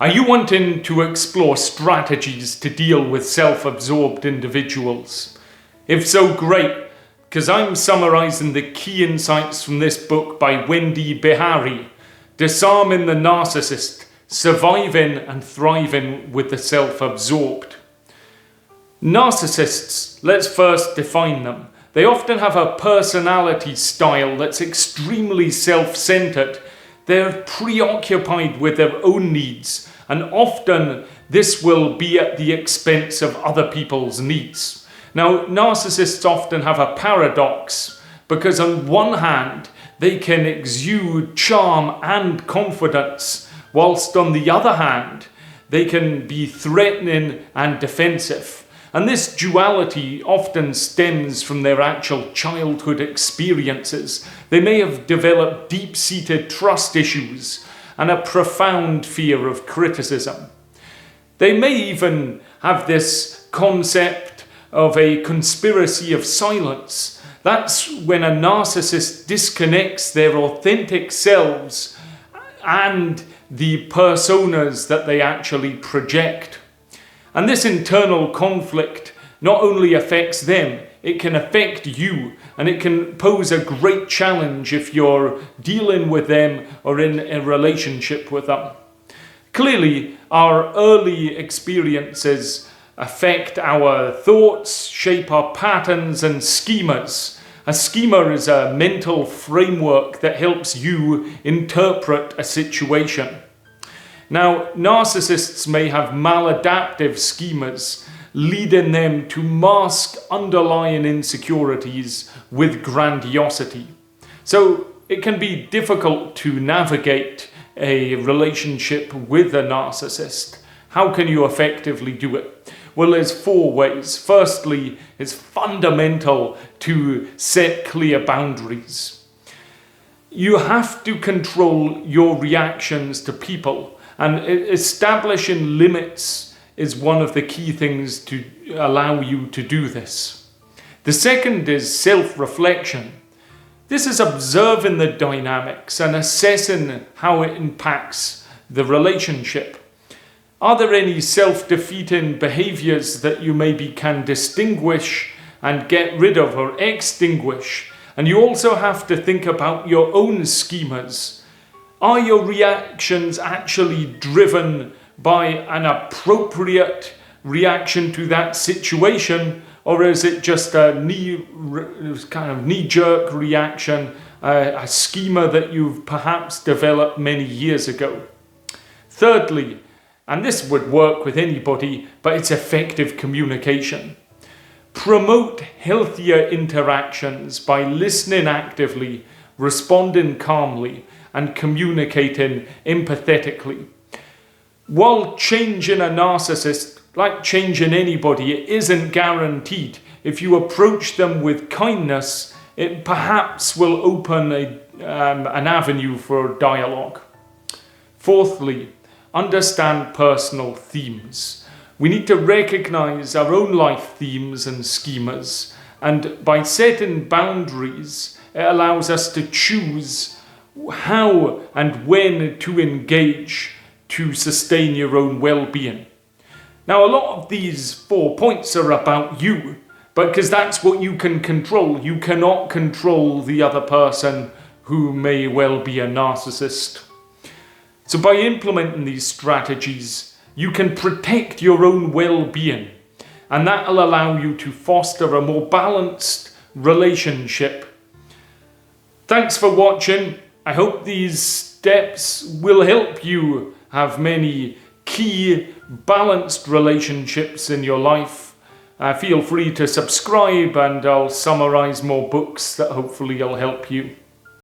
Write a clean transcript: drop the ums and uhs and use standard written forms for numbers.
Are you wanting to explore strategies to deal with self-absorbed individuals? If so, great, because I'm summarising the key insights from this book by Wendy Behary, Disarming the Narcissist, Surviving and Thriving with the Self-Absorbed. Narcissists, let's first define them. They often have a personality style that's extremely self-centred. They're preoccupied with their own needs, and often this will be at the expense of other people's needs. Now, narcissists often have a paradox because on one hand, they can exude charm and confidence, whilst on the other hand, they can be threatening and defensive. And this duality often stems from their actual childhood experiences. They may have developed deep-seated trust issues and a profound fear of criticism. They may even have this concept of a conspiracy of silence. That's when a narcissist disconnects their authentic selves and the personas that they actually project. And this internal conflict not only affects them, it can affect you, and it can pose a great challenge if you're dealing with them or in a relationship with them. Clearly, our early experiences affect our thoughts, shape our patterns and schemas. A schema is a mental framework that helps you interpret a situation. Now, narcissists may have maladaptive schemas, leading them to mask underlying insecurities with grandiosity. So it can be difficult to navigate a relationship with a narcissist. How can you effectively do it? Well, there's 4 ways. Firstly, it's fundamental to set clear boundaries. You have to control your reactions to people. And establishing limits is one of the key things to allow you to do this. The second is self-reflection. This is observing the dynamics and assessing how it impacts the relationship. Are there any self-defeating behaviours that you maybe can distinguish and get rid of or extinguish? And you also have to think about your own schemas. Are your reactions actually driven by an appropriate reaction to that situation, or is it just a knee-jerk reaction, a schema that you've perhaps developed many years ago? Thirdly, and this would work with anybody, but it's effective communication. Promote healthier interactions by listening actively, responding calmly, and communicating empathetically. While changing a narcissist, like changing anybody, it isn't guaranteed. If you approach them with kindness, it perhaps will open an avenue for dialogue. Fourthly, understand personal themes. We need to recognize our own life themes and schemas, and by setting boundaries, it allows us to choose how and when to engage to sustain your own well-being. Now, a lot of these 4 points are about you, because that's what you can control. You cannot control the other person who may well be a narcissist. So by implementing these strategies, you can protect your own well-being, and that will allow you to foster a more balanced relationship. Thanks for watching. I hope these steps will help you have many key balanced relationships in your life. Feel free to subscribe, and I'll summarize more books that hopefully will help you.